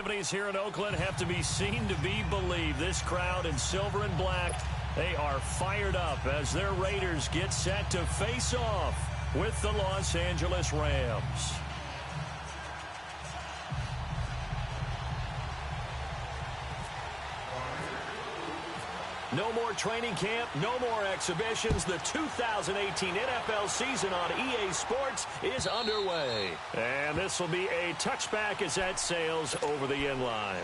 festivities here in Oakland have to be seen to be believed. This crowd in silver and black, they are fired up as their Raiders get set to face off with the Los Angeles Rams. No more training camp, no more exhibitions. The 2018 NFL season on EA Sports is underway. And this will be a touchback as that sails over the end line.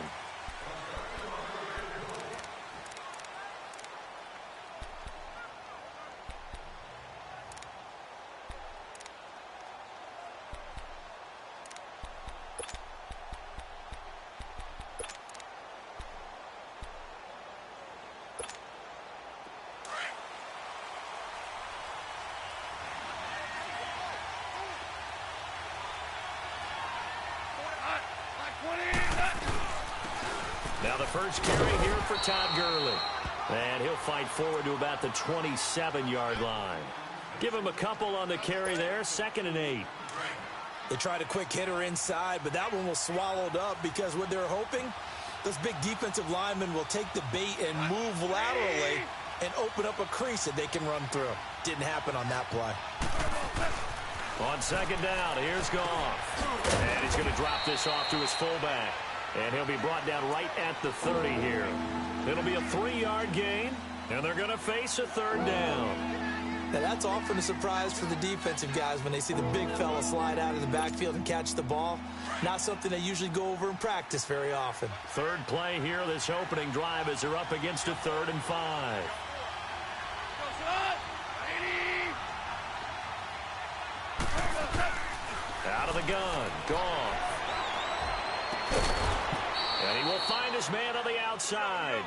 Now the first carry here for Todd Gurley. And he'll fight forward to about the 27-yard line. Give him a couple on the carry there, 2nd and 8. They tried a quick hitter inside, but that one was swallowed up because what they're hoping, those big defensive linemen will take the bait and move laterally and open up a crease that they can run through. Didn't happen on that play. On 2nd down, here's Goff. And he's going to drop this off to his fullback. And he'll be brought down right at the 30 here. It'll be a 3-yard gain, and they're going to face a 3rd down. Now that's often a surprise for the defensive guys when they see the big fella slide out of the backfield and catch the ball. Not something they usually go over in practice very often. 3rd play here, this opening drive, as they're up against a 3rd and 5. Out of the gun, Goff. And he will find his man on the outside.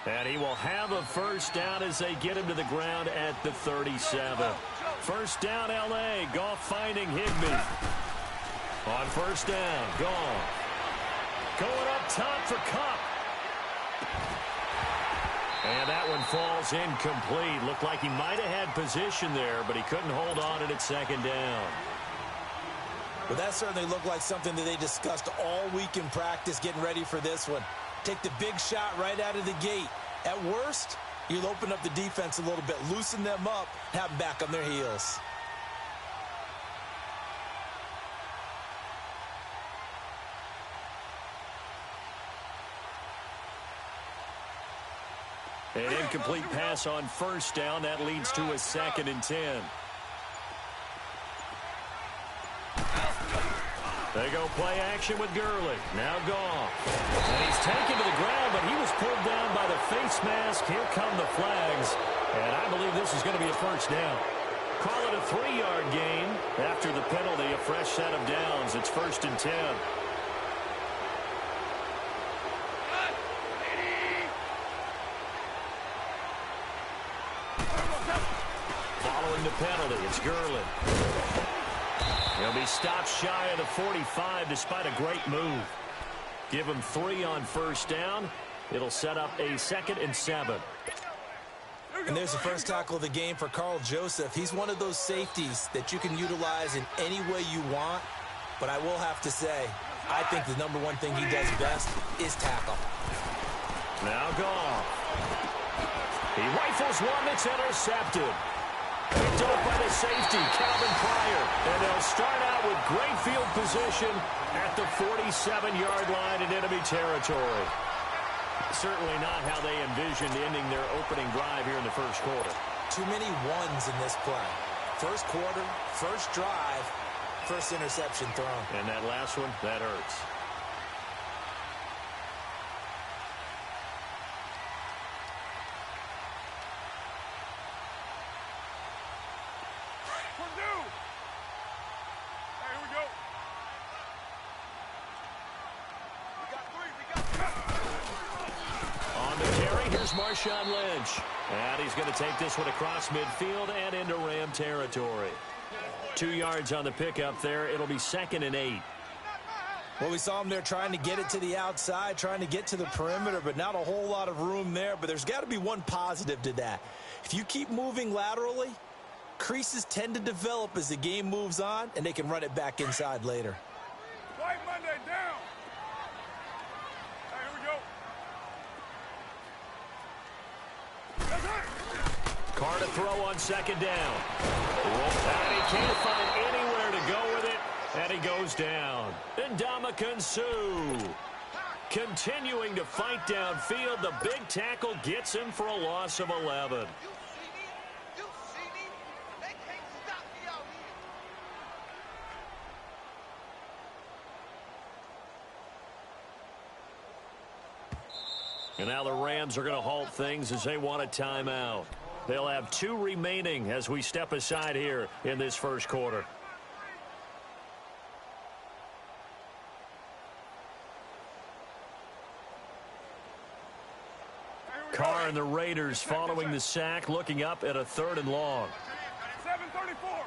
And he will have a 1st down as they get him to the ground at the 37. 1st down, L.A. Goff finding Higbee. On 1st down, Goff. Going up top for Kupp. And that one falls incomplete. Looked like he might have had position there, but he couldn't hold on at 2nd down. But that certainly looked like something that they discussed all week in practice getting ready for this one. Take the big shot right out of the gate. At worst, you'll open up the defense a little bit, loosen them up, have them back on their heels. An incomplete pass on 1st down. That leads to a 2nd and 10. They go play action with Gurley. Now Goff. And he's taken to the ground, but he was pulled down by the face mask. Here come the flags. And I believe this is going to be a 1st down. Call it a 3-yard gain. After the penalty, a fresh set of downs. It's 1st and 10. Following the penalty, it's Gurley. He'll be stopped shy of the 45 despite a great move. Give him 3 on 1st down. It'll set up a 2nd and 7. And there's the first tackle of the game for Carl Joseph. He's one of those safeties that you can utilize in any way you want. But I will have to say, I think the number one thing he does best is tackle. Now Goff. He rifles one that's intercepted. Picked up by the safety, Calvin Pryor. And they'll start out with great field position at the 47-yard line in enemy territory. Certainly not how they envisioned ending their opening drive here in the 1st quarter. Too many ones in this play. 1st quarter, 1st drive, 1st interception thrown. And that last one, that hurts. Marshawn Lynch. And he's going to take this one across midfield and into Ram territory. 2 yards on the pickup there. It'll be 2nd and 8. Well, we saw him there trying to get it to the outside, trying to get to the perimeter, but not a whole lot of room there. But there's got to be one positive to that. If you keep moving laterally, creases tend to develop as the game moves on, and they can run it back inside later. White Monday down. Carr to throw on second down. And he can't find anywhere to go with it. And he goes down. Ndamukong Suh continuing to fight downfield. The big tackle gets him for a loss of 11. And now the Rams are going to halt things as they want a timeout. They'll have 2 remaining as we step aside here in this first quarter. Carr and the Raiders following the sack, looking up at a 3rd and long. 7:34.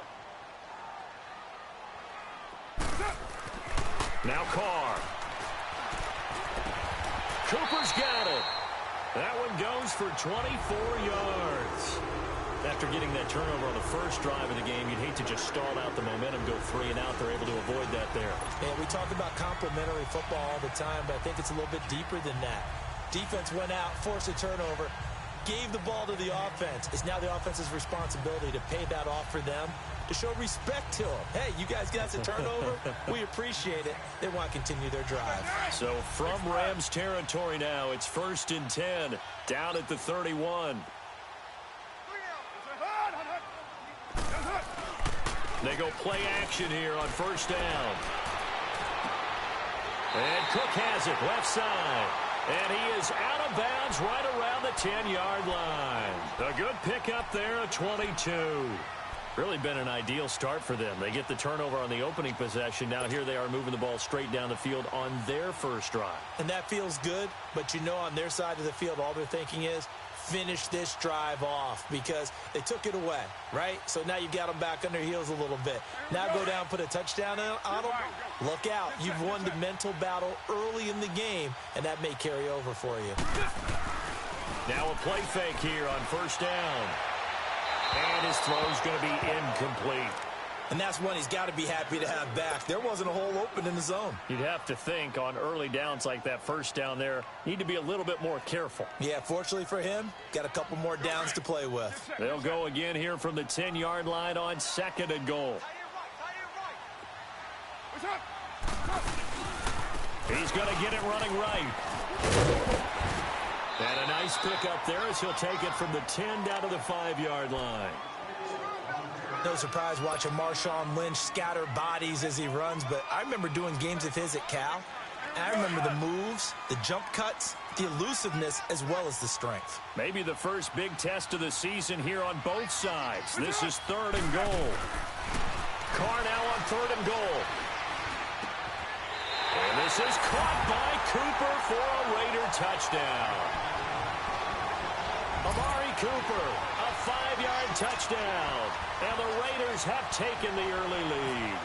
Now Carr. Cooper's got it. That one goes for 24 yards. After getting that turnover on the first drive of the game, you'd hate to just stall out the momentum, go 3 and out. They're able to avoid that there. Yeah, we talk about complementary football all the time, but I think it's a little bit deeper than that. Defense went out, forced a turnover, gave the ball to the offense. It's now the offense's responsibility to pay that off for them, to show respect to them. Hey, you guys got a turnover? We appreciate it. They want to continue their drive. So from Rams territory now, it's 1st and 10, down at the 31. They go play action here on 1st down. And Cook has it left side. And he is out of bounds right around the 10-yard line. A good pickup there, a 22. Really been an ideal start for them. They get the turnover on the opening possession. Now here they are moving the ball straight down the field on their first drive. And that feels good, but you know on their side of the field, all they're thinking is, finish this drive off, because they took it away, right? So now you've got them back on their heels a little bit. Now go down, put a touchdown on them. Look out. You've won the mental battle early in the game, and that may carry over for you. Now a play fake here on 1st down. And his throw's going to be incomplete. And that's one he's got to be happy to have back. There wasn't a hole open in the zone. You'd have to think on early downs like that 1st down there, need to be a little bit more careful. Yeah, fortunately for him, got a couple more downs to play with. They'll go again here from the 10-yard line on 2nd and goal. He's going to get it running right. And a nice pick up there as he'll take it from the 10 down to the 5-yard line. No surprise watching Marshawn Lynch scatter bodies as he runs, but I remember doing games of his at Cal. And I remember the moves, the jump cuts, the elusiveness, as well as the strength. Maybe the first big test of the season here on both sides. This is 3rd and goal. Carr now on 3rd and goal. And this is caught by Cooper for a Raider touchdown. Amari Cooper, a 5-yard touchdown. And the Raiders have taken the early lead.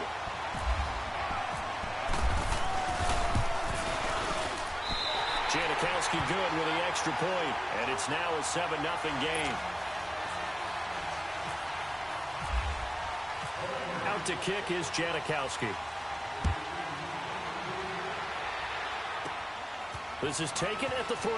Janikowski good with the extra point, and it's now a 7-0 game. Out to kick is Janikowski. This is taken at the 3.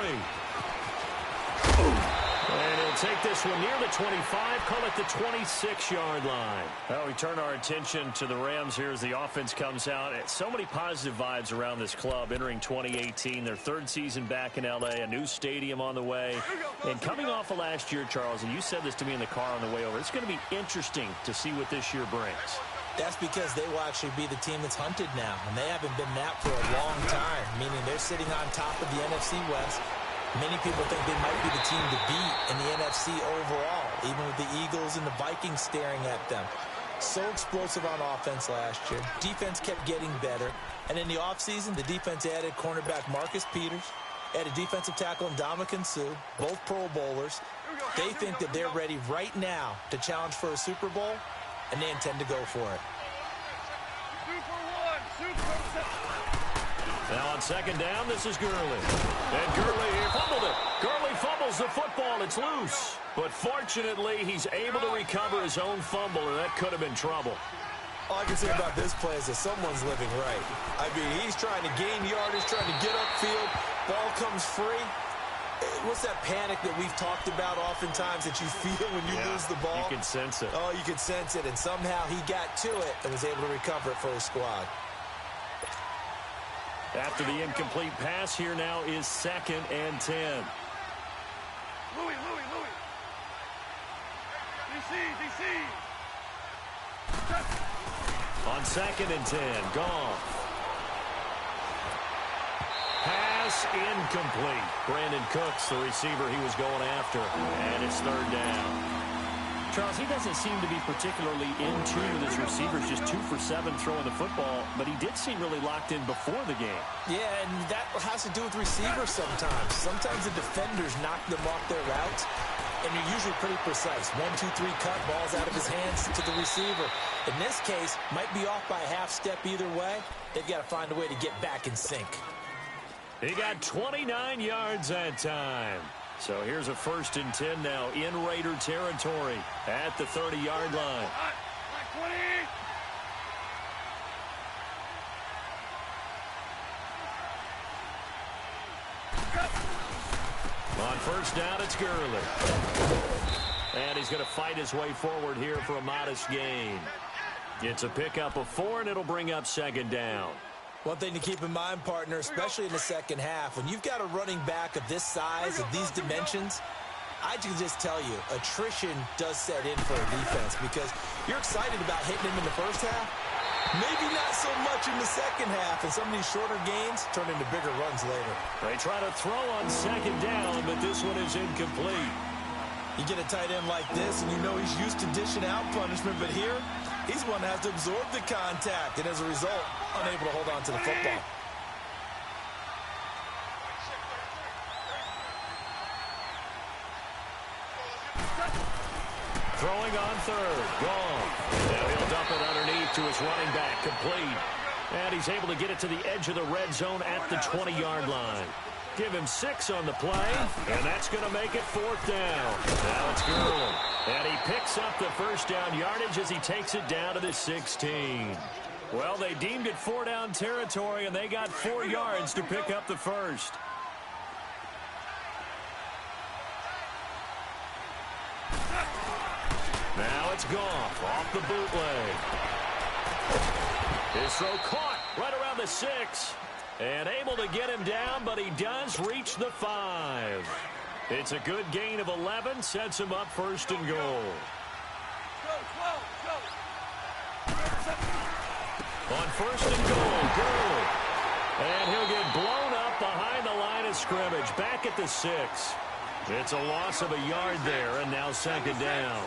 And he'll take this one near the 25, call it the 26-yard line. Well, we turn our attention to the Rams here as the offense comes out. So many positive vibes around this club entering 2018. Their 3rd season back in L.A., a new stadium on the way. And coming off of last year, Charles, and you said this to me in the car on the way over, it's going to be interesting to see what this year brings. That's because they will actually be the team that's hunted now, and they haven't been that for a long time, meaning they're sitting on top of the NFC West. Many people think they might be the team to beat in the NFC overall, even with the Eagles and the Vikings staring at them. So explosive on offense last year. Defense kept getting better. And in the offseason, the defense added cornerback Marcus Peters, added defensive tackle Ndamukong Suh, both Pro Bowlers. They think that they're ready right now to challenge for a Super Bowl, and they intend to go for it. Now on 2nd down, this is Gurley. And Gurley here fumbled it. Gurley fumbles the football. It's loose. But fortunately, he's able to recover his own fumble, or that could have been trouble. All I can say about this play is that someone's living right. I mean, he's trying to gain yardage, trying to get upfield. Ball comes free. what's that panic that we've talked about oftentimes that you feel when you lose the ball? You can sense it. Oh, you can sense it, and somehow he got to it and was able to recover it for his squad. After the incomplete pass, here now is 2nd and 10. Louis. DC. On 2nd and 10, Goff. Pass incomplete. Brandon Cooks, the receiver he was going after, and it's 3rd down. Charles, he doesn't seem to be particularly in tune with his receivers, just 2 for 7 throwing the football, but he did seem really locked in before the game. Yeah, and that has to do with receivers sometimes. Sometimes the defenders knock them off their routes, and you're usually pretty precise. 1, 2, 3 cut, balls out of his hands to the receiver. In this case, might be off by a half step either way. They've got to find a way to get back in sync. He got 29 yards that time. So here's a 1st and 10 now in Raider territory at the 30-yard line. Like 20. On 1st down, it's Gurley. And he's going to fight his way forward here for a modest gain. It's a pickup of 4, and it'll bring up 2nd down. One thing to keep in mind, partner, especially in the second half, when you've got a running back of this size, of these dimensions, I can just tell you, attrition does set in for a defense because you're excited about hitting him in the first half. Maybe not so much in the second half, and some of these shorter gains turn into bigger runs later. They try to throw on 2nd down, but this one is incomplete. You get a tight end like this, and you know he's used to dishing out punishment, but here, he's one that has to absorb the contact, and as a result, unable to hold on to the football. Throwing on 3rd, gone. Now he'll dump it underneath to his running back, complete. And he's able to get it to the edge of the red zone at the 20-yard line. Give him 6 on the play, and that's going to make it 4th down. Now it's Gurley. And he picks up the 1st down yardage as he takes it down to the 16. Well, they deemed it 4-down territory, and they got 4 yards to pick up the 1st. Now it's Goff off the bootleg. His throw caught right around the 6. And able to get him down, but he does reach the 5. It's a good gain of 11, sets him up 1st and goal. On 1st and goal, Gurley. And he'll get blown up behind the line of scrimmage, back at the 6. It's a loss of a yard there, and now 2nd down.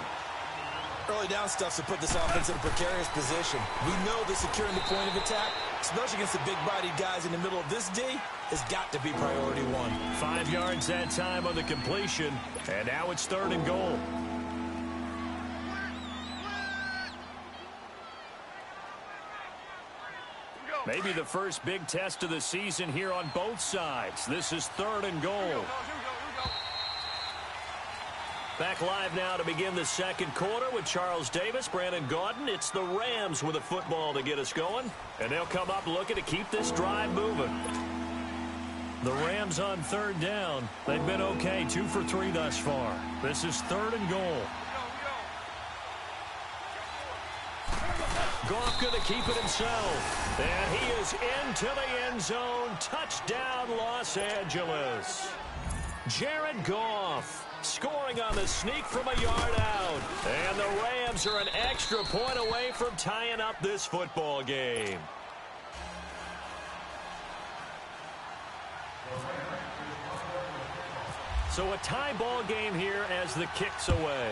Early down stuff to put this offense in a precarious position. We know that securing the point of attack, especially against the big-bodied guys in the middle of this D, has got to be priority 1. 5 yards that time on the completion, and now it's 3rd and goal. Maybe the first big test of the season here on both sides. This is 3rd and goal. Back live now to begin the 2nd quarter with Charles Davis, Brandon Gaudin. It's the Rams with a football to get us going. And they'll come up looking to keep this drive moving. The Rams on 3rd down. They've been okay, 2 for 3 thus far. This is 3rd and goal. Goff going to keep it himself. And he is into the end zone. Touchdown, Los Angeles. Jared Goff scoring on the sneak from a yard out. And the Rams are an extra point away from tying up this football game. So a tie ball game here as the kick's away.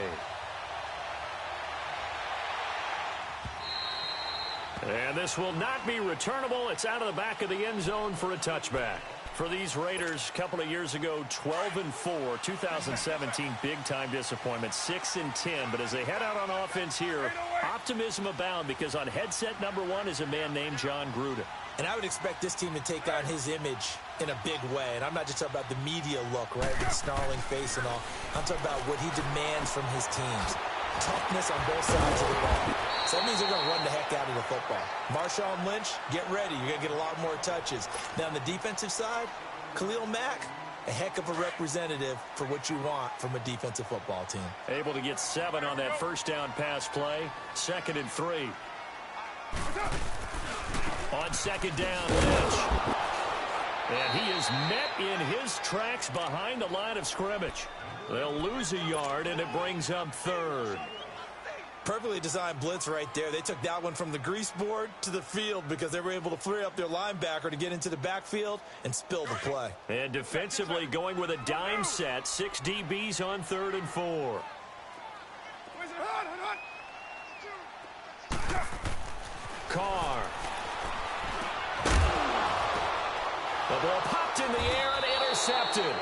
And this will not be returnable. It's out of the back of the end zone for a touchback. For these Raiders, a couple of years ago, 12-4, 2017, big-time disappointment, 6-10. But as they head out on offense here, optimism abound because on headset number 1 is a man named John Gruden. And I would expect this team to take on his image in a big way. And I'm not just talking about the media look, right, with the snarling face and all. I'm talking about what he demands from his teams. Toughness on both sides of the ball. So that means they're going to run the heck out of the football. Marshawn Lynch, get ready. You're going to get a lot more touches. Now, on the defensive side, Khalil Mack, a heck of a representative for what you want from a defensive football team. Able to get 7 on that first down pass play. 2nd and 3. On 2nd down, Lynch. And he is met in his tracks behind the line of scrimmage. They'll lose a yard, and it brings up 3rd. Perfectly designed blitz right there. They took that one from the grease board to the field because they were able to free up their linebacker to get into the backfield and spill the play. And defensively going with a dime set. 6 DBs on 3rd and 4. Carr. The ball popped in the air and intercepted.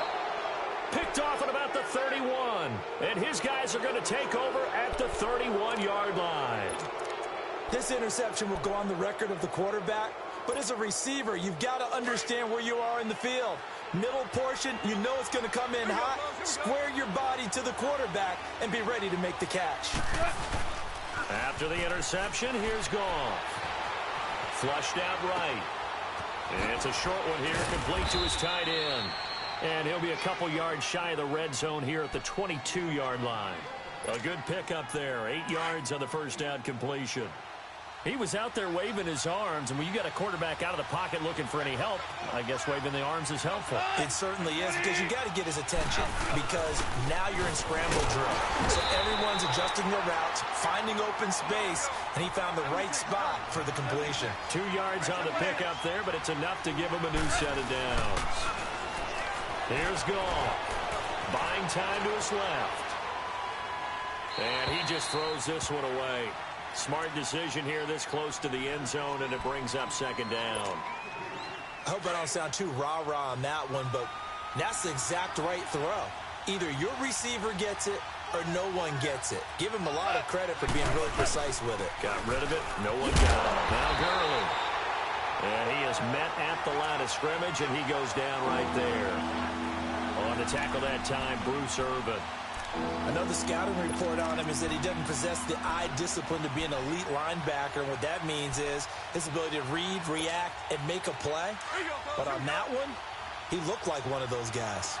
Picked off at about the 31. And his guys are going to take over at the 31-yard line. This interception will go on the record of the quarterback, but as a receiver, you've got to understand where you are in the field. Middle portion, you know it's going to come in hot. Square your body to the quarterback and be ready to make the catch. After the interception, here's Goff. Flushed out right. And it's a short one here, complete to his tight end. And he'll be a couple yards shy of the red zone here at the 22-yard line. A good pickup there. 8 yards on the first down completion. He was out there waving his arms, and when you got a quarterback out of the pocket looking for any help, I guess waving the arms is helpful. It certainly is, because you got to get his attention, because now you're in scramble drill. So everyone's adjusting their routes, finding open space, and he found the right spot for the completion. 2 yards on the pickup there, but it's enough to give him a new set of downs. Here's Goff. Buying time to his left. And he just throws this one away. Smart decision here this close to the end zone, and it brings up 2nd down. I hope I don't sound too rah-rah on that one, but that's the exact right throw. Either your receiver gets it or no one gets it. Give him a lot of credit for being really precise with it. Got rid of it. No one got it. Now Gurley. And he is met at the line of scrimmage, and he goes down right there. On the tackle that time, Bruce Irvin. Another scouting report on him is that he doesn't possess the eye discipline to be an elite linebacker. And what that means is his ability to read, react, and make a play. But on that one, he looked like one of those guys.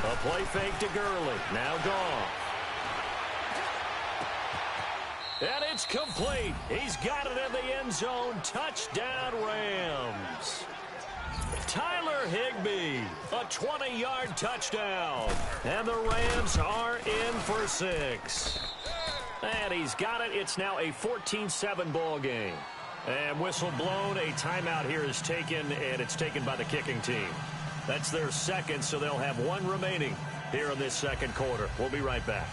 A play fake to Gurley. Now gone. And it's complete. He's got it in the end zone. Touchdown, Rams. Tyler Higbee, a 20-yard touchdown. And the Rams are in for 6. And he's got it. It's now a 14-7 ball game. And whistle blown. A timeout here is taken, and it's taken by the kicking team. That's their second, so they'll have one remaining here in this second quarter. We'll be right back.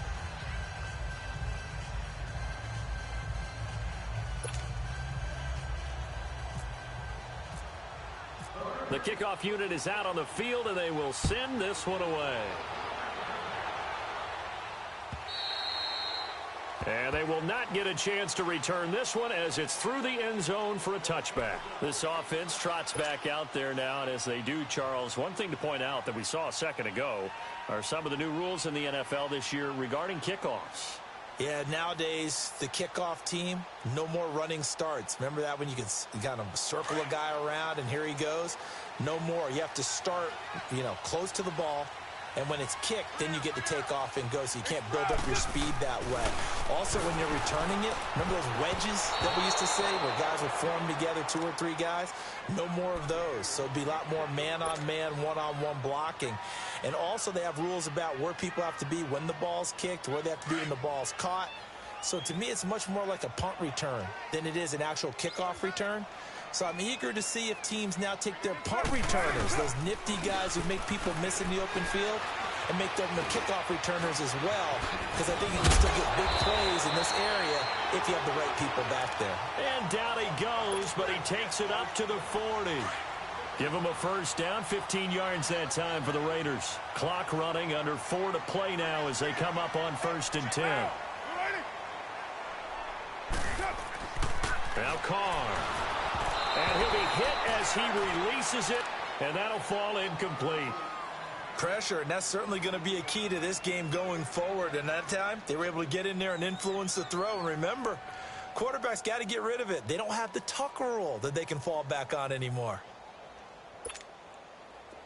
The kickoff unit is out on the field, and they will send this one away. And they will not get a chance to return this one as it's through the end zone for a touchback. This offense trots back out there now, and as they do, Charles, one thing to point out that we saw a second ago are some of the new rules in the NFL this year regarding kickoffs. Yeah, nowadays, the kickoff team, no more running starts. Remember that when you kind of circle a guy around and here he goes? No more. You have to start, close to the ball. And when it's kicked, then you get to take off and go, so you can't build up your speed that way. Also, when you're returning it, remember those wedges that we used to say where guys would form together, 2 or 3 guys? No more of those. So it'd be a lot more man-on-man, one-on-one blocking. And also, they have rules about where people have to be when the ball's kicked, where they have to be when the ball's caught. So to me, it's much more like a punt return than it is an actual kickoff return. So I'm eager to see if teams now take their punt returners, those nifty guys who make people miss in the open field, and make them the kickoff returners as well, because I think you can still get big plays in this area if you have the right people back there. And down he goes, but he takes it up to the 40. Give him a first down, 15 yards that time for the Raiders. Clock running, under 4 to play now as they come up on 1st and 10. Now Carr. And he'll be hit as he releases it, and that'll fall incomplete. Pressure, and that's certainly going to be a key to this game going forward. And that time, they were able to get in there and influence the throw. And remember, Quarterback's got to get rid of it. They don't have the Tucker rule that they can fall back on anymore.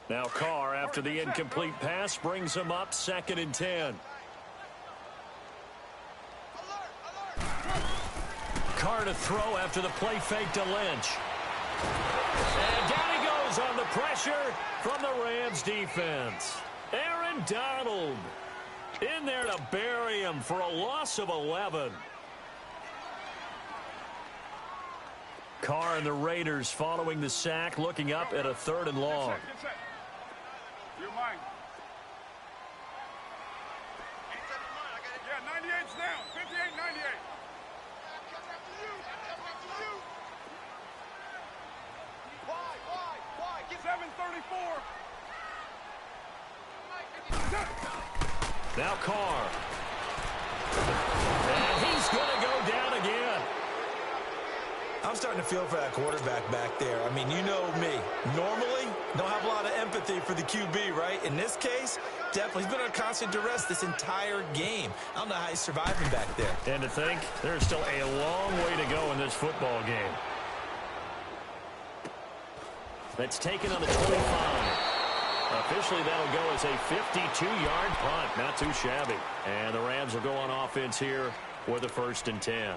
Now Carr, after the incomplete pass, brings him up 2nd and 10. Carr to throw after the play fake to Lynch. And down he goes on the pressure from the Rams defense. Aaron Donald in there to bury him for a loss of 11. Carr and the Raiders following the sack, looking up at a 3rd and long. Get set. You're mine. Yeah, 98's down. 58, 98. 734. Now Carr. And he's going to go down again. I'm starting to feel for that quarterback back there. I mean, you know me. Normally, don't have a lot of empathy for the QB, right? In this case, definitely. He's been under constant duress this entire game. I don't know how he's surviving back there. And to think, there's still a long way to go in this football game. That's taken on the 25. Officially, that'll go as a 52-yard punt. Not too shabby. And the Rams will go on offense here with a 1st and 10.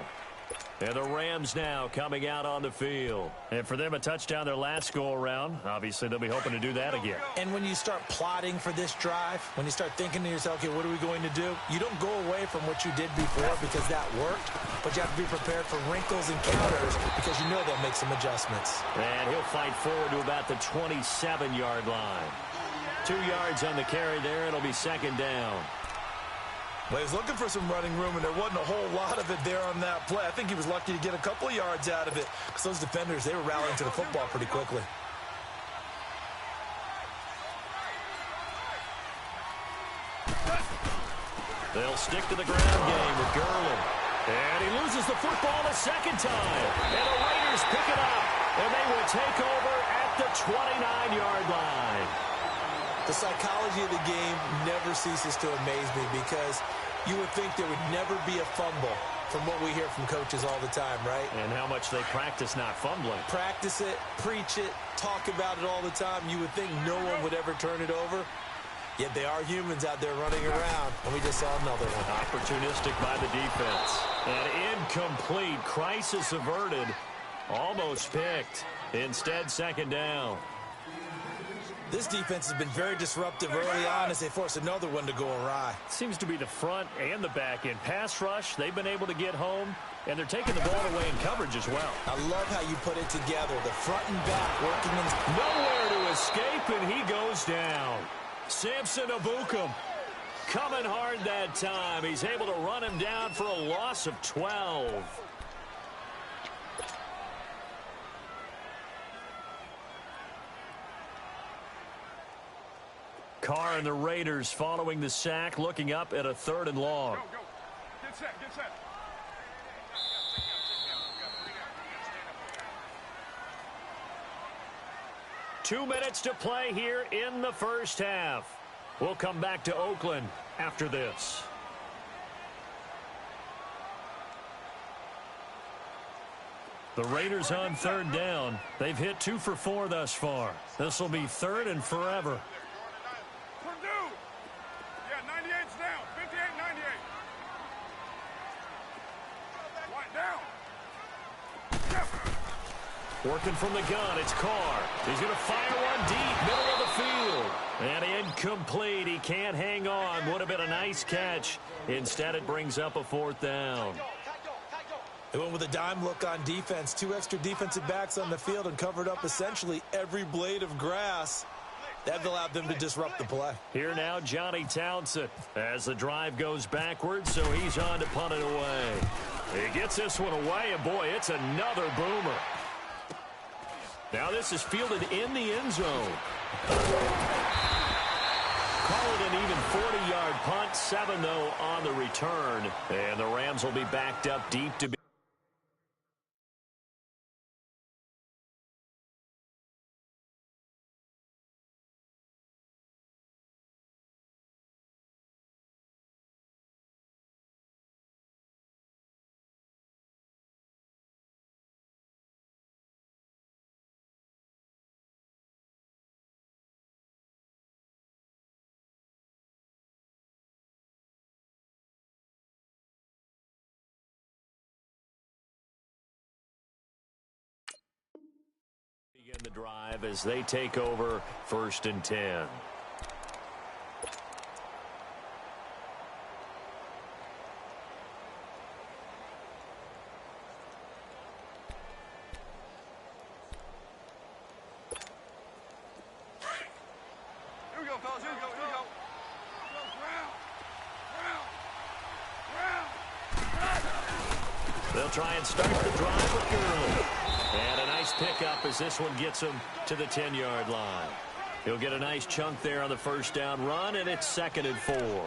And the Rams now coming out on the field. And for them, a touchdown their last go-around. Obviously, they'll be hoping to do that again. And when you start plotting for this drive, when you start thinking to yourself, okay, what are we going to do? You don't go away from what you did before because that worked, but you have to be prepared for wrinkles and counters because you know they'll make some adjustments. And he'll fight forward to about the 27-yard line. 2 yards on the carry there. It'll be 2nd down. Well, he was looking for some running room, and there wasn't a whole lot of it there on that play. I think he was lucky to get a couple of yards out of it because those defenders, they were rallying to the football pretty quickly. They'll stick to the ground game with Gurley. And he loses the football a 2nd time. And the Raiders pick it up, and they will take over at the 29-yard line. The psychology of the game never ceases to amaze me because you would think there would never be a fumble from what we hear from coaches all the time, right? And how much they practice not fumbling. Practice it, preach it, talk about it all the time. You would think no one would ever turn it over. Yet they are humans out there running around, and we just saw another one. Opportunistic by the defense. And incomplete. Crisis averted. Almost picked. Instead, 2nd down. This defense has been very disruptive early on as they force another one to go awry. Seems to be the front and the back end. Pass rush, they've been able to get home, and they're taking the ball away in coverage as well. I love how you put it together. The front and back working in. Nowhere to escape, and he goes down. Samson Abukum coming hard that time. He's able to run him down for a loss of 12. Carr and the Raiders following the sack, looking up at a 3rd and long. Go, go. Get set, get set. 2 minutes to play here in the 1st half. We'll come back to Oakland after this. The Raiders on 3rd down. They've hit 2 for 4 thus far. This will be 3rd and forever. Purdue. Yeah, 98's down. 58, 98. Right down. Working from the gun, it's Carr. He's going to fire one deep, middle of the field. And incomplete. He can't hang on. Would have been a nice catch. Instead, it brings up a 4th down. They went with a dime look on defense. 2 extra defensive backs on the field and covered up essentially every blade of grass. That allowed them to disrupt the play. Here now, Johnny Townsend as the drive goes backwards, so he's on to punt it away. He gets this one away, and boy, it's another boomer. Now this is fielded in the end zone. Call it an even 40-yard punt, 7 though on the return. And the Rams will be backed up deep to be Begin the drive as they take over 1st and 10. Here we go, fellas. Here we go. Here we go. They'll try and start the drive with Gurley. And a nice pickup as this one gets him to the 10-yard line. He'll get a nice chunk there on the 1st down run, and it's 2nd and 4.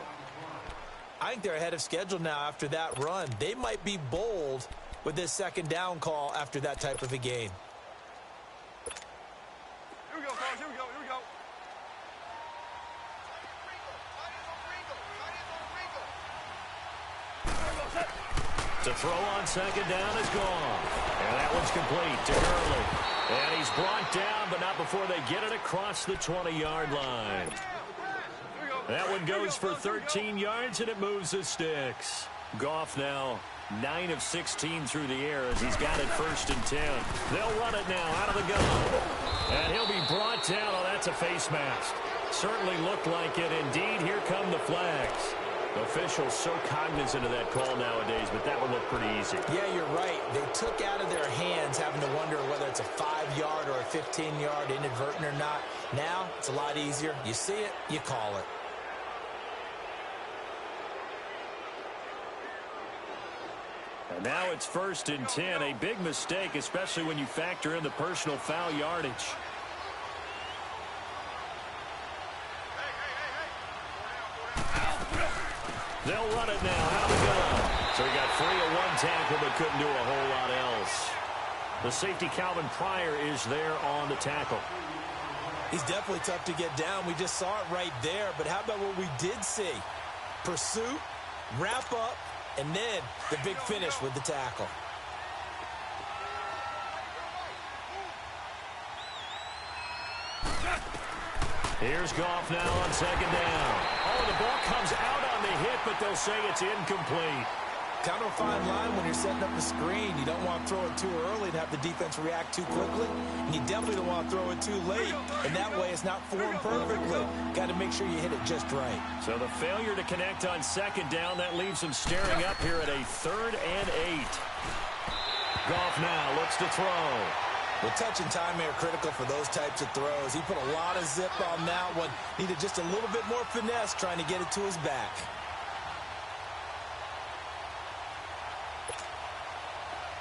I think they're ahead of schedule now after that run. They might be bold with this 2nd down call after that type of a game. Here we go, fellas. Here we go. Here we go. To throw on 2nd down is gone. And that one's complete to Gurley. And he's brought down, but not before they get it across the 20-yard line. That one goes for 13 yards, and it moves the sticks. Goff now 9 of 16 through the air as he's got it 1st and 10. They'll run it now out of the gun. And he'll be brought down. Oh, that's a face mask. Certainly looked like it. Indeed, here come the flags. Officials so cognizant of that call nowadays, but that one looked pretty easy. Yeah, you're right. They took out of their hands having to wonder whether it's a 5-yard or a 15-yard inadvertent or not. Now, it's a lot easier. You see it, you call it. And now it's 1st and 10. A big mistake, especially when you factor in the personal foul yardage. They'll run it now out of the gun. So he got free of one tackle but couldn't do a whole lot else. The safety Calvin Pryor is there on the tackle. He's definitely tough to get down. We just saw it right there. But how about what we did see? Pursuit, wrap up, and then the big finish with the tackle. Here's Goff now on 2nd down. Oh, the ball comes out on the hit, but they'll say it's incomplete. Kind of a fine line when you're setting up the screen. You don't want to throw it too early and have the defense react too quickly. And you definitely don't want to throw it too late. And that way it's not formed perfectly. Got to make sure you hit it just right. So the failure to connect on 2nd down, that leaves him staring up here at a 3rd and 8. Goff now looks to throw. Well, touch and timing are critical for those types of throws. He put a lot of zip on that one. Needed just a little bit more finesse trying to get it to his back.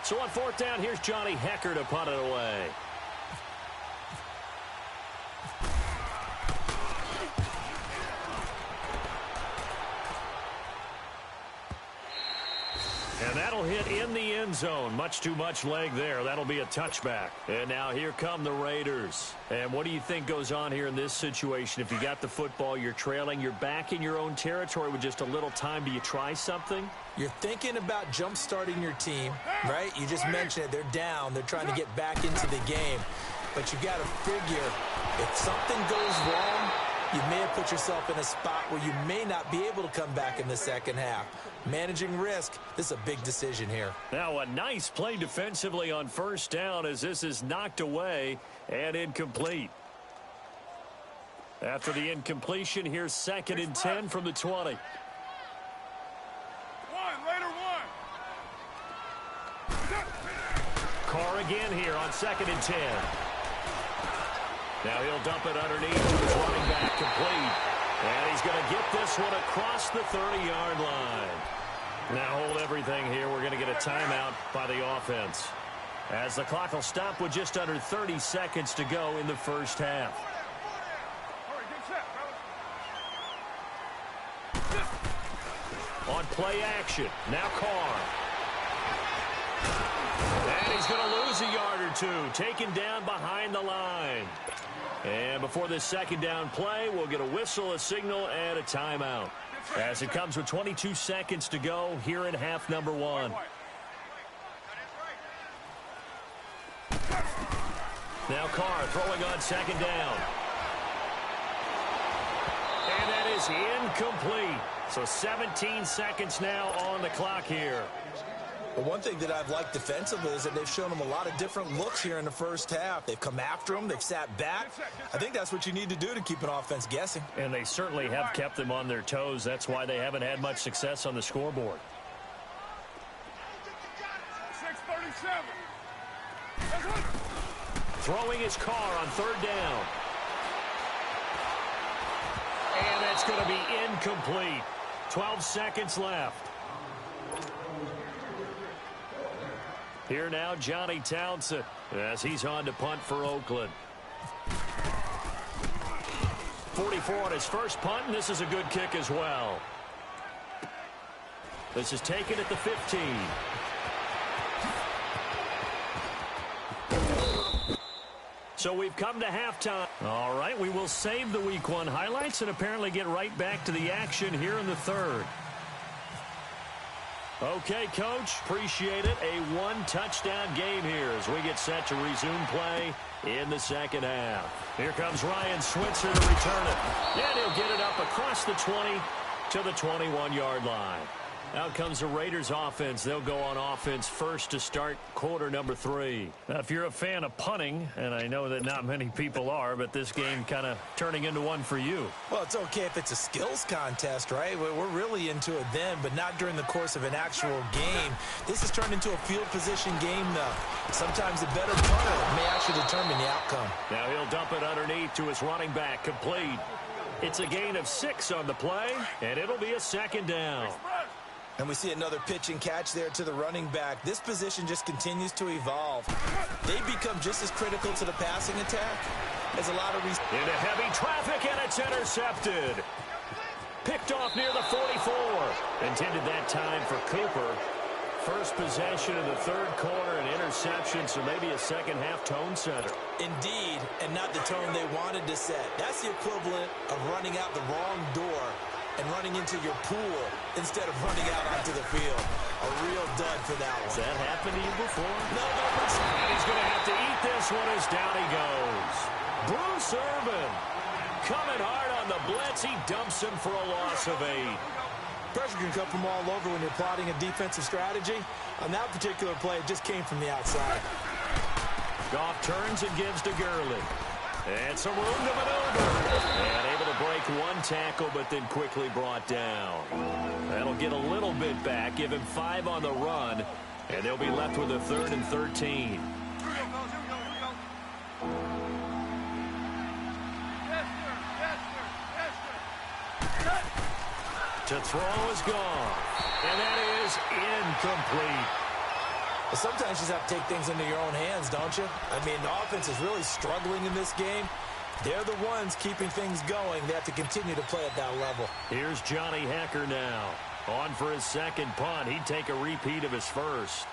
So on 4th down, here's Johnny Hecker to punt it away. And that'll hit in the end zone. Much too much leg there. That'll be a touchback. And now here come the Raiders. And what do you think goes on here in this situation? If you got the football, you're trailing, you're back in your own territory with just a little time. Do you try something? You're thinking about jump-starting your team, right? You just mentioned it. They're down. They're trying to get back into the game. But you got to figure if something goes wrong, you may have put yourself in a spot where you may not be able to come back in the second half. Managing risk, this is a big decision here. Now a nice play defensively on 1st down as this is knocked away and incomplete. After the incompletion, here's 2nd and 10 from the 20. Carr again here on 2nd and 10. Now he'll dump it underneath to his running back, complete. And he's going to get this one across the 30-yard line. Now hold everything here. We're going to get a timeout by the offense, as the clock will stop with just under 30 seconds to go in the 1st half. On play action, now Carr. And he's going to lose a yard or two, taken down behind the line. And before this 2nd down play, we'll get a whistle, a signal, and a timeout, as it comes with 22 seconds to go here in half number 1. Now Carr throwing on 2nd down. And that is incomplete. So 17 seconds now on the clock here. Well, one thing that I've liked defensively is that they've shown them a lot of different looks here in the first half. They've come after them. They've sat back. I think that's what you need to do to keep an offense guessing. And they certainly have kept them on their toes. That's why they haven't had much success on the scoreboard. 6:37. Throwing his car on third down. And that's going to be incomplete. 12 seconds left. Here now, Johnny Townsend, as he's on to punt for Oakland. 44 on his first punt, and this is a good kick as well. This is taken at the 15. So we've come to halftime. All right, we will save the Week 1 highlights and apparently get right back to the action here in the third. Okay, Coach, appreciate it. A one-touchdown game here as we get set to resume play in the second half. Here comes Ryan Switzer to return it. And he'll get it up across the 20 to the 21-yard line. Out comes the Raiders offense. They'll go on offense first to start quarter number 3. Now, if you're a fan of punting, and I know that not many people are, but this game kind of turning into one for you. Well, it's okay if it's a skills contest, right? We're really into it then, but not during the course of an actual game. This has turned into a field position game, though. Sometimes the better punter may actually determine the outcome. Now he'll dump it underneath to his running back, complete. It's a gain of 6 on the play, and it'll be a second down. And we see another pitch and catch there to the running back. This position just continues to evolve. They become just as critical to the passing attack as a lot of... Into heavy traffic, and it's intercepted. Picked off near the 44. Intended that time for Cooper. First possession of the third quarter, an interception, so maybe a second-half tone setter. Indeed, and not the tone they wanted to set. That's the equivalent of running out the wrong door and running into your pool instead of running out onto the field. A real dud for that one. Has that happened to you before? No. And he's going to have to eat this one as down he goes. Bruce Irvin coming hard on the blitz. He dumps him for a loss of 8. Pressure can come from all over when you're plotting a defensive strategy. On that particular play, it just came from the outside. Goff turns and gives to Gurley. And some room to maneuver. And able to break one tackle, but then quickly brought down. That'll get a little bit back, give him 5 on the run, and they'll be left with a 3rd and 13. To throw is gone. And that is incomplete. But sometimes you just have to take things into your own hands, don't you? I mean, the offense is really struggling in this game. They're the ones keeping things going. They have to continue to play at that level. Here's Johnny Hecker now. On for his second punt. He'd take a repeat of his first.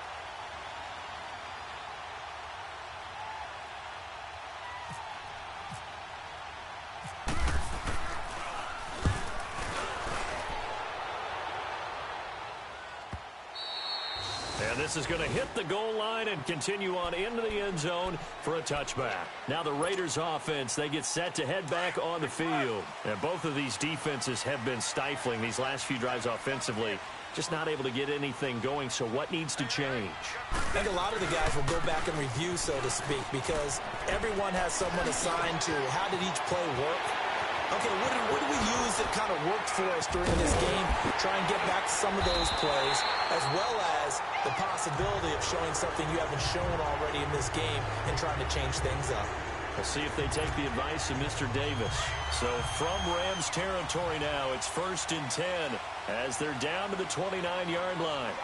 And this is going to hit the goal line and continue on into the end zone for a touchback. Now the Raiders offense, they get set to head back on the field. And both of these defenses have been stifling these last few drives offensively. Just not able to get anything going, so what needs to change? I think a lot of the guys will go back and review, so to speak, because everyone has someone assigned to how did each play work. Okay, what did we use that kind of worked for us during this game? Try and get back to some of those plays, as well as the possibility of showing something you haven't shown already in this game and trying to change things up. We'll see if they take the advice of Mr. Davis. So from Rams territory now, it's 1st and 10 as they're down to the 29-yard line.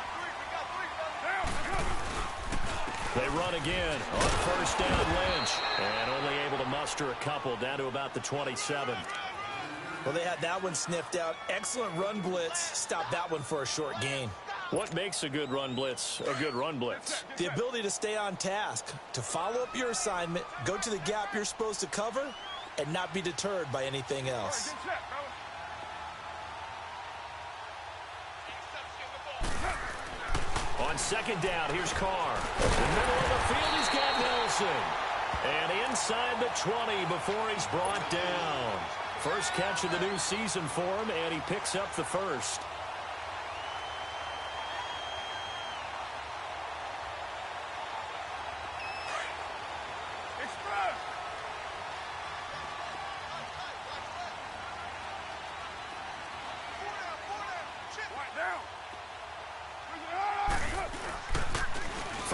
They run again on 1st down, Lynch, and only able to muster a couple down to about the 27. Well, they had that one sniffed out. Excellent run blitz. Stopped that one for a short gain. What makes a good run blitz a good run blitz? The ability to stay on task, to follow up your assignment, go to the gap you're supposed to cover, and not be deterred by anything else. On 2nd down, here's Carr. In the middle of the field, he's got Nelson. And inside the 20 before he's brought down. First catch of the new season for him, and he picks up the first.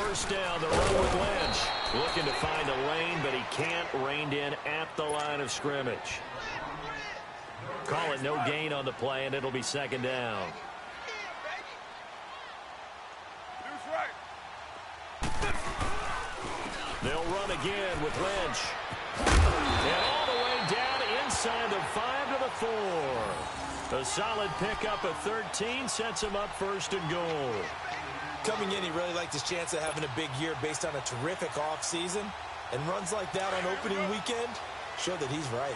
first down. The run with Lynch. Looking to find a lane, but he can't. Reined in at the line of scrimmage. Call it no gain on the play, and it'll be second down. They'll run again with Lynch. And all the way down inside the 5 to the 4. A solid pickup of 13 sets him up first and goal. Coming in, he really liked his chance of having a big year based on a terrific offseason. And runs like that on opening weekend show that he's right.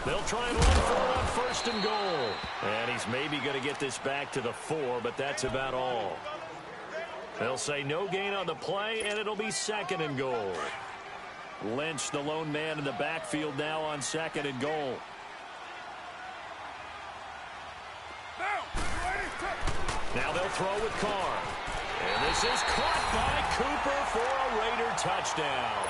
They'll try and run for it on first and goal. And he's maybe going to get this back to the 4, but that's about all. They'll say no gain on the play, and it'll be second and goal. Lynch, the lone man in the backfield now on second and goal. Now they'll throw with Carr. And this is caught by Cooper for a Raider touchdown.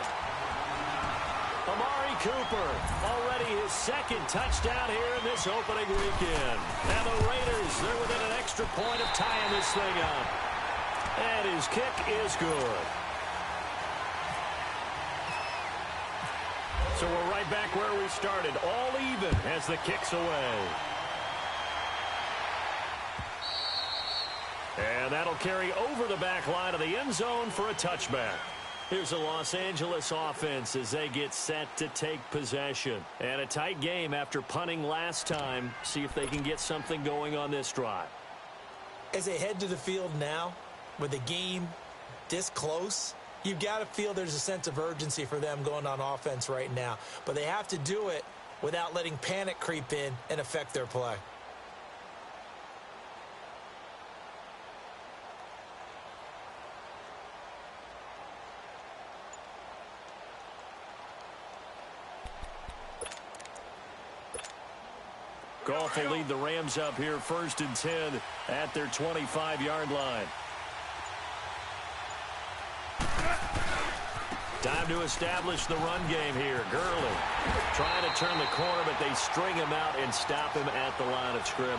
Amari Cooper, already his second touchdown here in this opening weekend. And the Raiders, they're within an extra point of tying this thing up. And his kick is good. So we're right back where we started, all even as the kick's away. And that'll carry over the back line of the end zone for a touchback. Here's the Los Angeles offense as they get set to take possession. And a tight game after punting last time. See if they can get something going on this drive. As they head to the field now, with the game this close, you've got to feel there's a sense of urgency for them going on offense right now. But they have to do it without letting panic creep in and affect their play. Goff will lead the Rams up here first and 10 at their 25-yard line. Time to establish the run game here. Gurley trying to turn the corner, but they string him out and stop him at the line of scrimmage.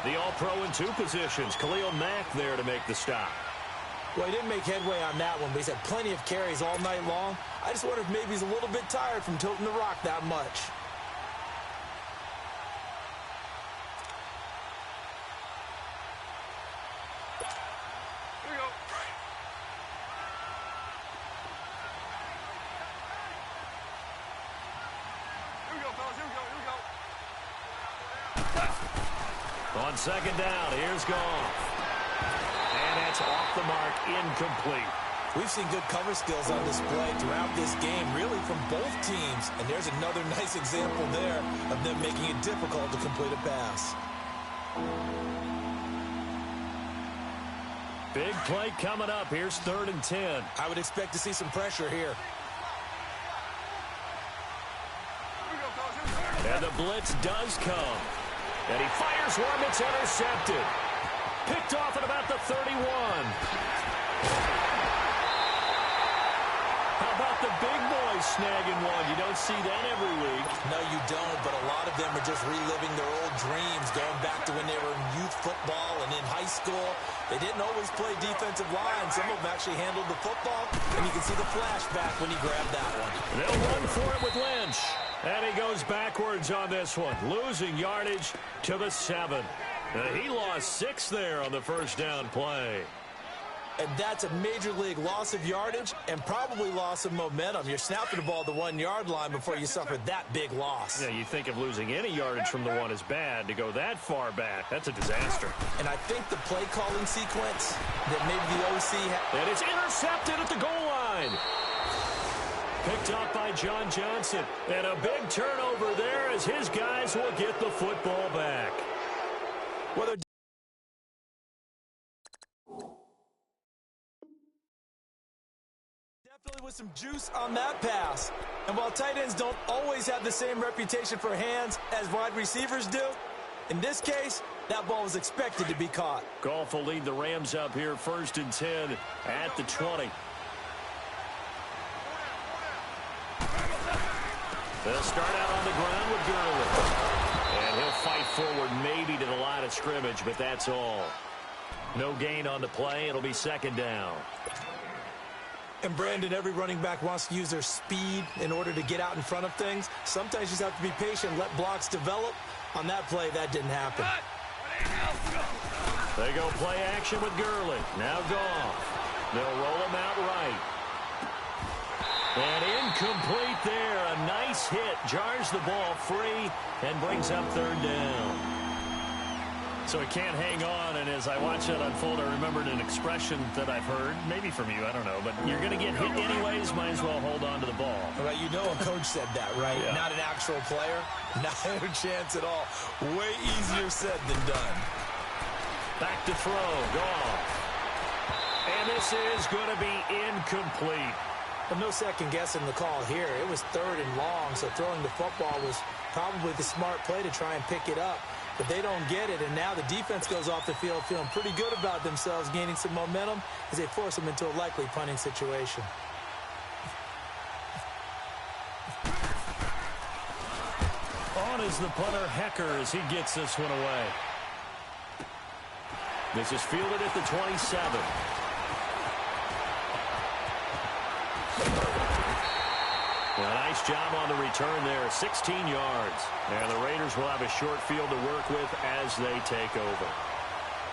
The All-Pro in 2 positions. Khalil Mack there to make the stop. Well, he didn't make headway on that one, but he's had plenty of carries all night long. I just wonder if maybe he's a little bit tired from tilting the rock that much. On second down, here's Goff. And that's off the mark, incomplete. We've seen good cover skills on display throughout this game, really from both teams. And there's another nice example there of them making it difficult to complete a pass. Big play coming up. Here's 3rd and 10. I would expect to see some pressure here. And the blitz does come. And he fires one that's intercepted. Picked off at about the 31. How about the big boys snagging one? You don't see that every week. No, you don't, but a lot of them are just reliving their old dreams, going back to when they were in youth football and in high school. They didn't always play defensive line. Some of them actually handled the football, and you can see the flashback when he grabbed that one. They'll run for it with Lynch. And he goes backwards on this one, losing yardage to the 7. He lost 6 there on the first down play. And that's a major league loss of yardage and probably loss of momentum. You're snapping the ball to the 1-yard line before you suffer that big loss. Yeah, you think of losing any yardage from the 1 is bad. To go that far back, that's a disaster. And I think the play calling sequence that maybe the OC had. And it's intercepted at the goal line. Picked up by John Johnson. And a big turnover there as his guys will get the football back. Whether definitely with some juice on that pass. And while tight ends don't always have the same reputation for hands as wide receivers do, in this case, that ball was expected to be caught. Goff will lead the Rams up here first and 10 at the 20. They'll start out on the ground with Gurley. And he'll fight forward maybe to the line of scrimmage, but that's all. No gain on the play. It'll be second down. And, Brandon, every running back wants to use their speed in order to get out in front of things. Sometimes you just have to be patient, let blocks develop. On that play, that didn't happen. They go play action with Gurley. Now Goff. They'll roll him out right. And incomplete there. A nice hit. Jars the ball free and brings up third down. So he can't hang on, and as I watch that unfold, I remembered an expression that I've heard, maybe from you, I don't know, but you're going to get hit anyways, might as well hold on to the ball. Right, you know a coach said that, right? Yeah. Not an actual player. Not a chance at all. Way easier said than done. Back to throw. Goff. And this is going to be incomplete. But no second guessing the call here. It was third and long, so throwing the football was probably the smart play to try and pick it up. But they don't get it, and now the defense goes off the field feeling pretty good about themselves, gaining some momentum as they force them into a likely punting situation. On is the punter, Hecker, as he gets this one away. This is fielded at the 27. A nice job on the return there, 16 yards. And the Raiders will have a short field to work with as they take over.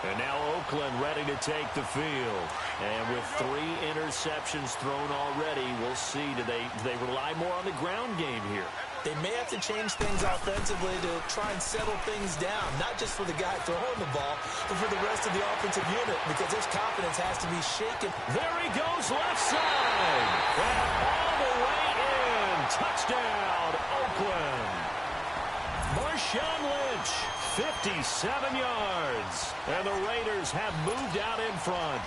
And now Oakland ready to take the field. And with 3 interceptions thrown already, we'll see, do they rely more on the ground game here? They may have to change things offensively to try and settle things down, not just for the guy throwing the ball, but for the rest of the offensive unit, because their confidence has to be shaken. There he goes, left side. And all the way in. Touchdown, Oakland. Marshawn Lynch, 57 yards. And the Raiders have moved out in front.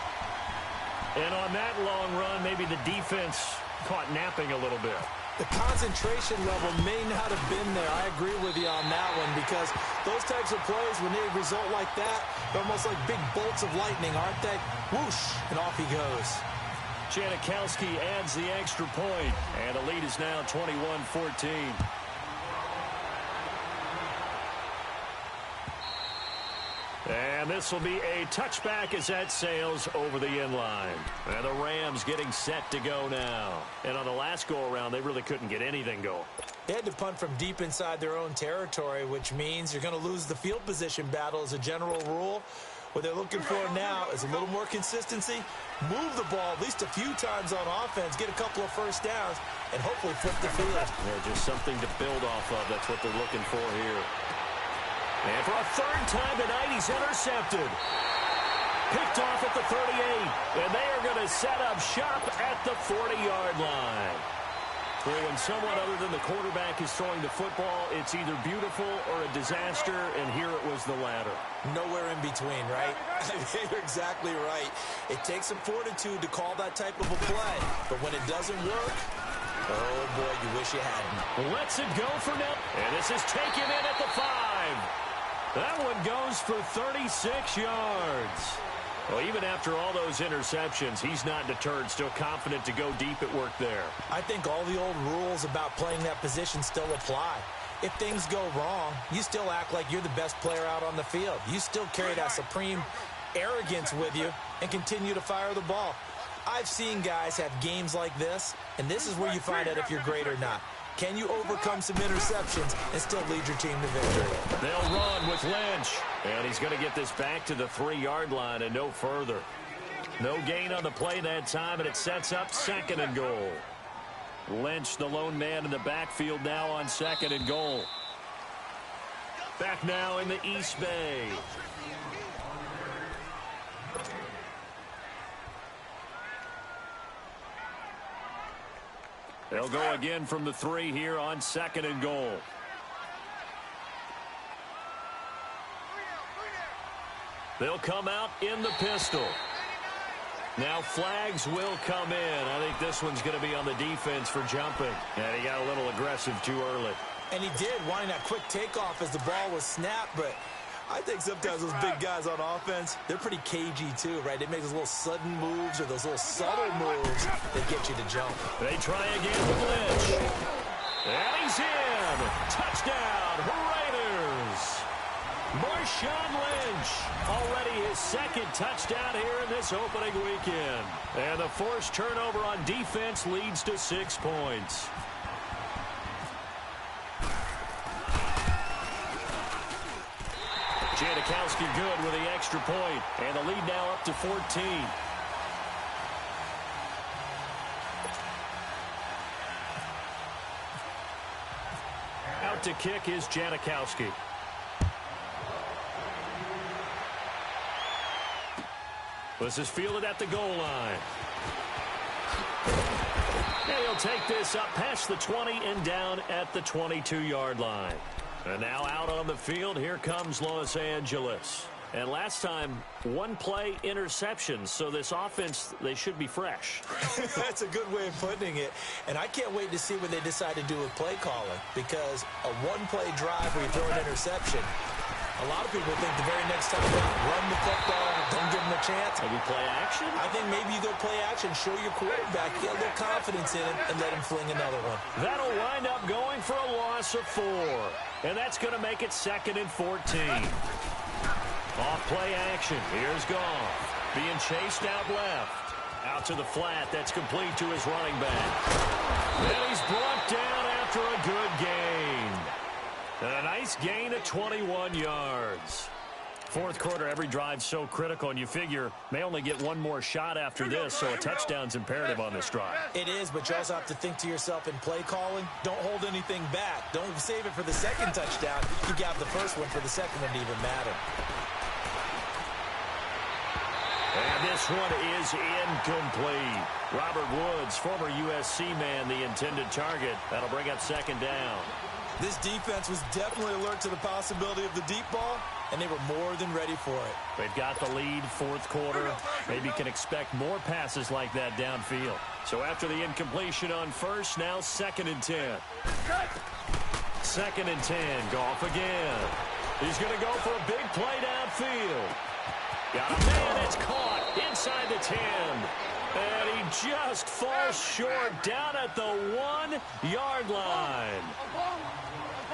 And on that long run, maybe the defense caught napping a little bit. The concentration level may not have been there. I agree with you on that one, because those types of plays, when they result like that, they're almost like big bolts of lightning, aren't they? Whoosh, and off he goes. Janikowski adds the extra point, and the lead is now 21-14. And this will be a touchback as that sails over the end line. And the Rams getting set to go now. And on the last go-around, they really couldn't get anything going. They had to punt from deep inside their own territory, which means you're going to lose the field position battle as a general rule. What they're looking for now is a little more consistency, move the ball at least a few times on offense, get a couple of first downs, and hopefully flip the field. Yeah, just something to build off of. That's what they're looking for here. And for a third time tonight, he's intercepted. Picked off at the 38. And they are going to set up shop at the 40-yard line. When someone other than the quarterback is throwing the football, it's either beautiful or a disaster, and here it was the latter. Nowhere in between, right? You're exactly right. It takes some fortitude to call that type of a play. But when it doesn't work, oh, boy, you wish you hadn't. Lets it go for now. And this is taken in at the 5. That one goes for 36 yards. Well, even after all those interceptions, he's not deterred, still confident to go deep at work there. I think all the old rules about playing that position still apply. If things go wrong, you still act like you're the best player out on the field. You still carry that supreme arrogance with you and continue to fire the ball. I've seen guys have games like this, and this is where you find out if you're great or not. Can you overcome some interceptions and still lead your team to victory? They'll run with Lynch. And he's going to get this back to the 3-yard line and no further. No gain on the play that time, and it sets up 2nd and goal. Lynch, the lone man in the backfield now on 2nd and goal. Back now in the East Bay. They'll go again from the 3 here on 2nd and goal. They'll come out in the pistol. Now flags will come in. I think this one's going to be on the defense for jumping. And he got a little aggressive too early. And he did, wanting that quick takeoff as the ball was snapped, but I think sometimes those big guys on offense, they're pretty cagey too, right? They make those little sudden moves or those little subtle moves that get you to jump. They try again with Lynch. And he's in. Touchdown, Raiders. Marshawn Lynch, already his second touchdown here in this opening weekend. And the forced turnover on defense leads to 6 points. Janikowski good with the extra point, and the lead now up to 14. Out to kick is Janikowski. This is fielded at the goal line. And he'll take this up past the 20 and down at the 22-yard line. And now out on the field, here comes Los Angeles. And last time, one-play interception, so this offense, they should be fresh. That's a good way of putting it. And I can't wait to see what they decide to do with play calling, because a one-play drive where you throw an interception, a lot of people think the very next time out, run the football, don't give them a chance. Maybe play action? I think maybe you go play action, show your quarterback, get a little confidence in him, and let him fling another one. That'll wind up going for a loss of 4. And that's going to make it 2nd and 14. Off play action. Here's Goff. Being chased out left. Out to the flat. That's complete to his running back. And he's brought down after a good gain. And a nice gain of 21 yards. Fourth quarter, every drive's so critical, and you figure may only get one more shot after this, so a touchdown's imperative on this drive. It is, but you also have to think to yourself in play calling, don't hold anything back. Don't save it for the second touchdown. You got the first one for the second one to even matter. And this one is incomplete. Robert Woods, former USC man, the intended target. That'll bring up 2nd down. This defense was definitely alert to the possibility of the deep ball, and they were more than ready for it. They've got the lead, fourth quarter. Maybe can expect more passes like that downfield. So after the incompletion on first, now 2nd and 10. 2nd and 10, Goff again. He's going to go for a big play downfield. Got a man that's caught inside the 10. And he just falls short down at the 1-yard line.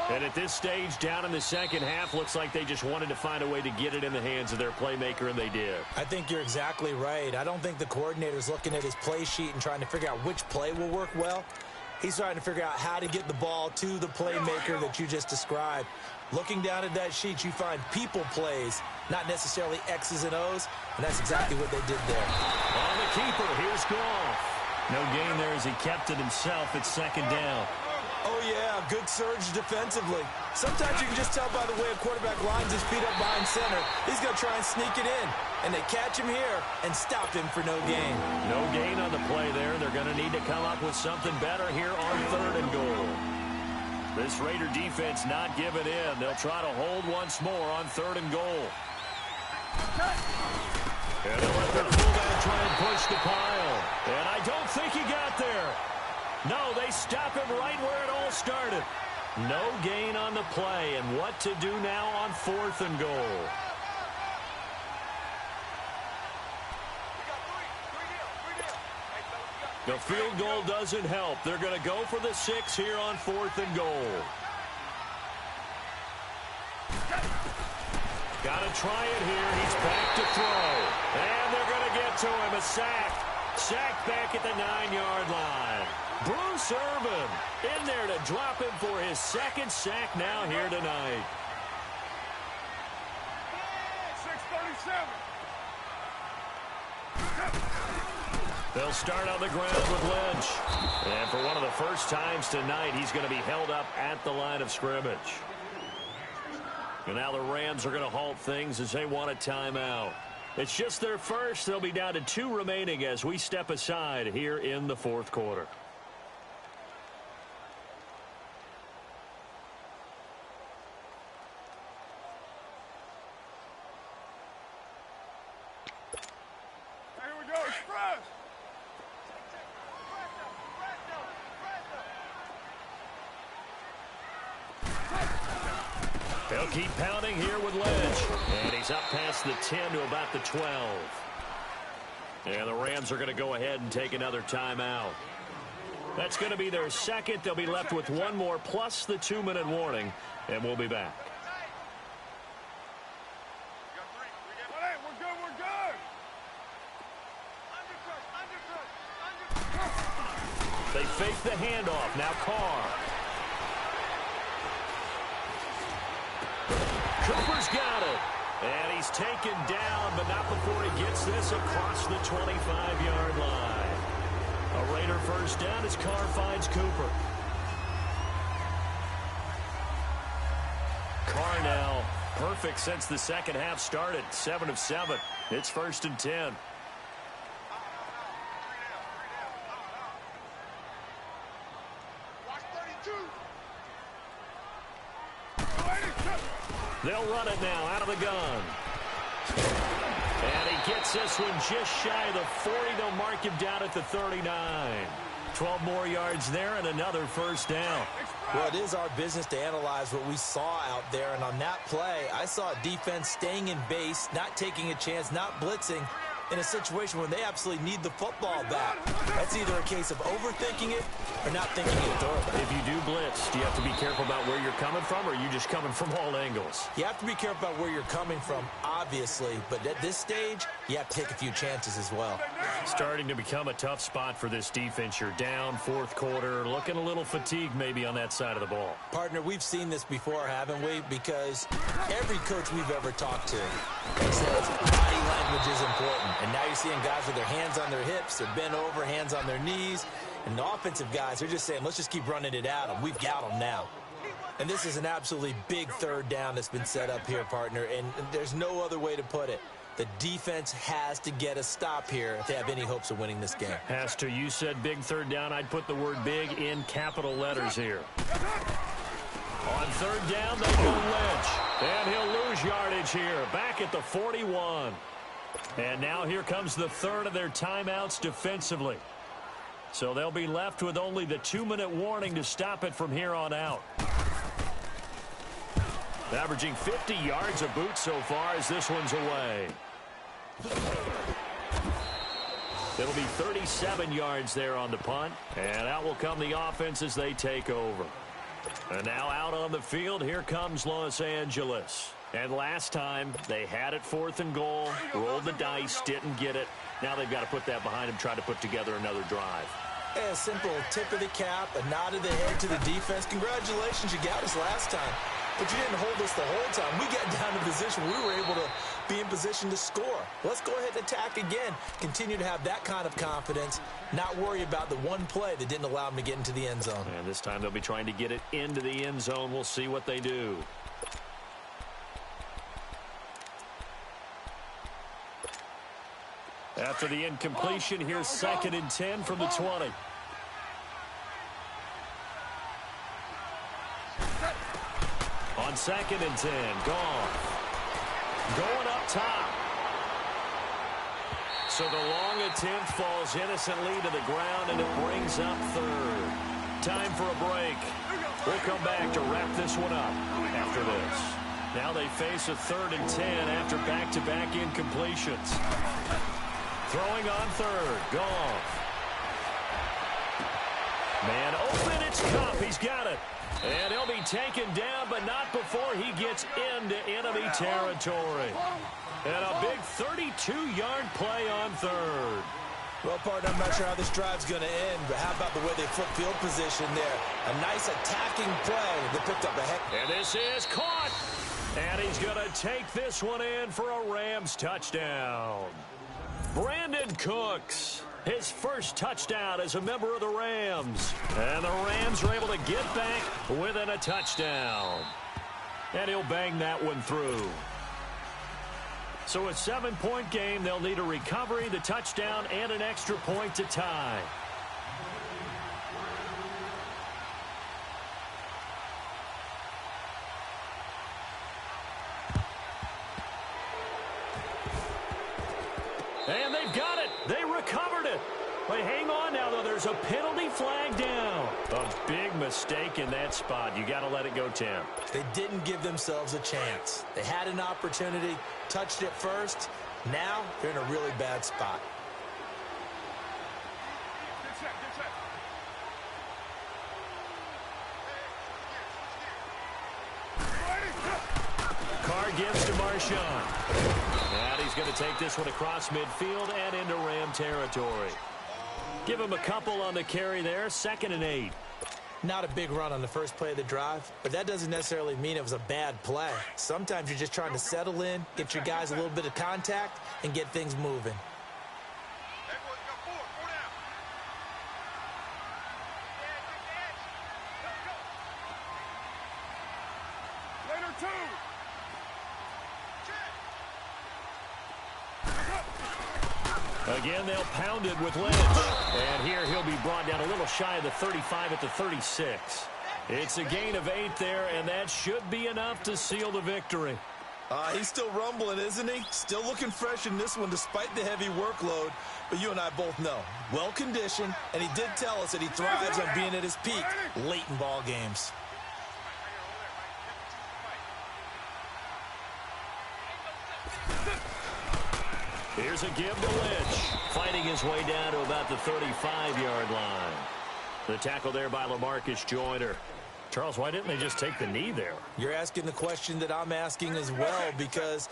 And at this stage, down in the second half, looks like they just wanted to find a way to get it in the hands of their playmaker, and they did. I think you're exactly right. I don't think the coordinator's looking at his play sheet and trying to figure out which play will work well. He's trying to figure out how to get the ball to the playmaker that you just described. Looking down at that sheet, you find people plays, not necessarily X's and O's, and that's exactly what they did there. On the keeper, here's Goff. No gain there as he kept it himself at 2nd down. Oh, yeah, good surge defensively. Sometimes you can just tell by the way a quarterback lines his feet up behind center. He's going to try and sneak it in, and they catch him here and stop him for no gain. No gain on the play there. They're going to need to come up with something better here on 3rd and goal. This Raider defense not giving in. They'll try to hold once more on 3rd and goal. And they'll let their fullback try and push the pile. And I don't think he got there. No, they stop him right where it all started. No gain on the play, and what to do now on 4th and goal. The field goal doesn't help. They're going to go for the 6 here on 4th and goal. Got to try it here. He's back to throw. And they're going to get to him. A sack. Sack back at the 9-yard line. Bruce Irvin in there to drop him for his 2nd sack now here tonight. 637. They'll start on the ground with Lynch. And for one of the first times tonight, he's going to be held up at the line of scrimmage. And now the Rams are going to halt things as they want a timeout. It's just their first. They'll be down to 2 remaining as we step aside here in the 4th quarter. Here we go, express. They'll keep pounding here with Lynch. And he's up past the 10 to about the 12. And the Rams are going to go ahead and take another timeout. That's going to be their second. They'll be left with one more plus the 2-minute warning, and we'll be back. We're good, we're good. They fake the handoff. Now Carr. Cooper's got it. And he's taken down, but not before he gets this across the 25-yard line. A Raider first down as Carr finds Cooper. Carr now perfect since the second half started. 7 of 7. It's 1st and 10. They'll run it now out of the gun. And he gets this one just shy of the 40. They'll mark him down at the 39. 12 more yards there and another first down. Well, it is our business to analyze what we saw out there. And on that play, I saw a defense staying in base, not taking a chance, not blitzing, in a situation where they absolutely need the football back. That's either a case of overthinking it or not thinking it thoroughly. If you do blitz, do you have to be careful about where you're coming from, or are you just coming from all angles? You have to be careful about where you're coming from, obviously, but at this stage, you have to take a few chances as well. Starting to become a tough spot for this defense. You're down, fourth quarter, looking a little fatigued maybe on that side of the ball. Partner, we've seen this before, haven't we? Because every coach we've ever talked to says body language is important. And now you're seeing guys with their hands on their hips, they're bent over, hands on their knees. And the offensive guys are just saying, let's just keep running it at them. We've got them now. And this is an absolutely big third down that's been set up here, partner. And there's no other way to put it. The defense has to get a stop here if they have any hopes of winning this game. Has to. You said big third down. I'd put the word big in capital letters here. On third down, they go Lynch. And he'll lose yardage here. Back at the 41. And now here comes the third of their timeouts defensively. So they'll be left with only the 2-minute warning to stop it from here on out. Averaging 50 yards a boot so far as this one's away. It'll be 37 yards there on the punt. And out will come the offense as they take over. And now out on the field, here comes Los Angeles. And last time, they had it 4th and goal, rolled the dice, didn't get it. Now they've got to put that behind them, try to put together another drive. A simple tip of the cap, a nod of the head to the defense. Congratulations, you got us last time. But you didn't hold us the whole time. We got down to position. We were able to be in position to score. Let's go ahead and attack again. Continue to have that kind of confidence. Not worry about the one play that didn't allow them to get into the end zone. And this time they'll be trying to get it into the end zone. We'll see what they do. After the incompletion, here's 2nd and 10 from the 20. On 2nd and 10, Goff. Going up top. So the long attempt falls innocently to the ground, and it brings up third. Time for a break. We'll come back to wrap this one up after this. Now they face a 3rd and 10 after back-to-back incompletions. Throwing on third, Goff. Man open, it's Kupp. He's got it. And he'll be taken down, but not before he gets into enemy territory. And a big 32-yard play on third. Well, partner, I'm not sure how this drive's going to end, but how about the way they flip field position there? A nice attacking play. They picked up a heck. And this is caught. And he's going to take this one in for a Rams touchdown. Brandon Cooks, his first touchdown as a member of the Rams. And the Rams are able to get back within a touchdown. And he'll bang that one through. So a 7-point game, they'll need a recovery, the touchdown, and an extra point to tie. And they've got it. They recovered it. But hang on now, though. There's a penalty flag down. A big mistake in that spot. You got to let it go, Tim. They didn't give themselves a chance. They had an opportunity, touched it first. Now they're in a really bad spot. Get set, get set. gives to Marshawn. And he's going to take this one across midfield and into Ram territory. Give him a couple on the carry there, 2nd and 8. Not a big run on the first play of the drive, but that doesn't necessarily mean it was a bad play. Sometimes you're just trying to settle in, get your guys a little bit of contact, and get things moving. Again, they'll pound it with Lynch. And here he'll be brought down a little shy of the 35 at the 36. It's a gain of 8 there, and that should be enough to seal the victory. He's still rumbling, isn't he? Still looking fresh in this one despite the heavy workload. But you and I both know, well-conditioned, and he did tell us that he thrives on being at his peak late in ball games. Here's a give to Lynch, fighting his way down to about the 35-yard line. The tackle there by LaMarcus Joyner. Charles, why didn't they just take the knee there? You're asking the question that I'm asking as well, because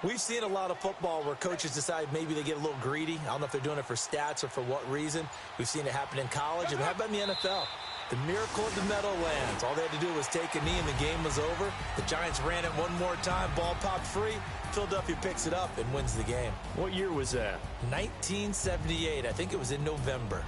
we've seen a lot of football where coaches decide maybe they get a little greedy. I don't know if they're doing it for stats or for what reason. We've seen it happen in college, and how about in the NFL? The miracle of the Meadowlands. All they had to do was take a knee, and the game was over. The Giants ran it one more time. Ball popped free. Philadelphia picks it up and wins the game. What year was that? 1978. I think it was in November.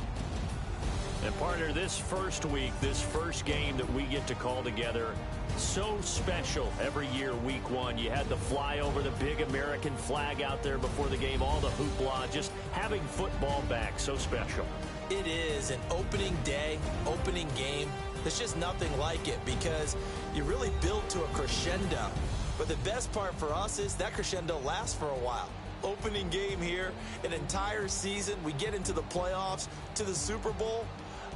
And partner, this first week, this first game that we get to call together, so special every year, week 1. You had the flyover, the big American flag out there before the game, all the hoopla, just having football back, so special. It is an opening day, opening game. There's just nothing like it because you really build to a crescendo. But the best part for us is that crescendo lasts for a while. Opening game here, an entire season. We get into the playoffs, to the Super Bowl.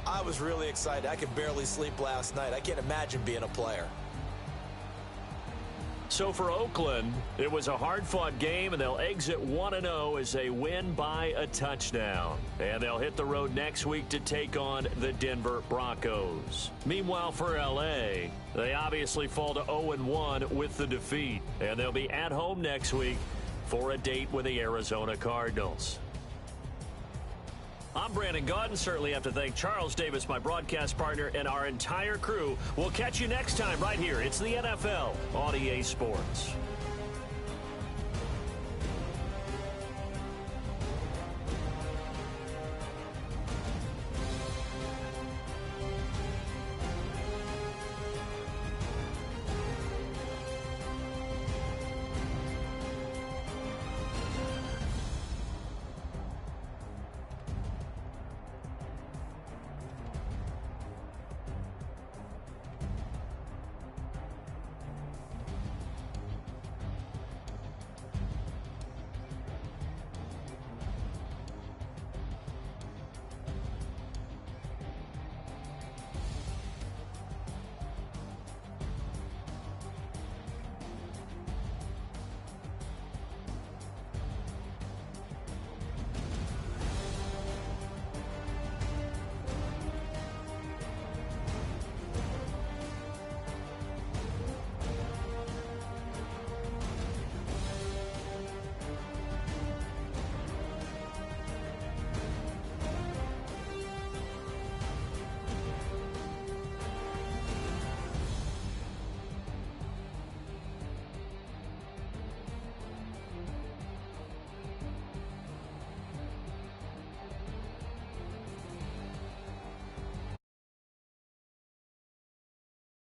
I was really excited. I could barely sleep last night. I can't imagine being a player. So for Oakland, it was a hard-fought game, and they'll exit 1-0 as they win by a touchdown. And they'll hit the road next week to take on the Denver Broncos. Meanwhile, for L.A., they obviously fall to 0-1 with the defeat. And they'll be at home next week for a date with the Arizona Cardinals. I'm Brandon Gaudin. Certainly have to thank Charles Davis, my broadcast partner, and our entire crew. We'll catch you next time right here. It's the NFL on EA Sports.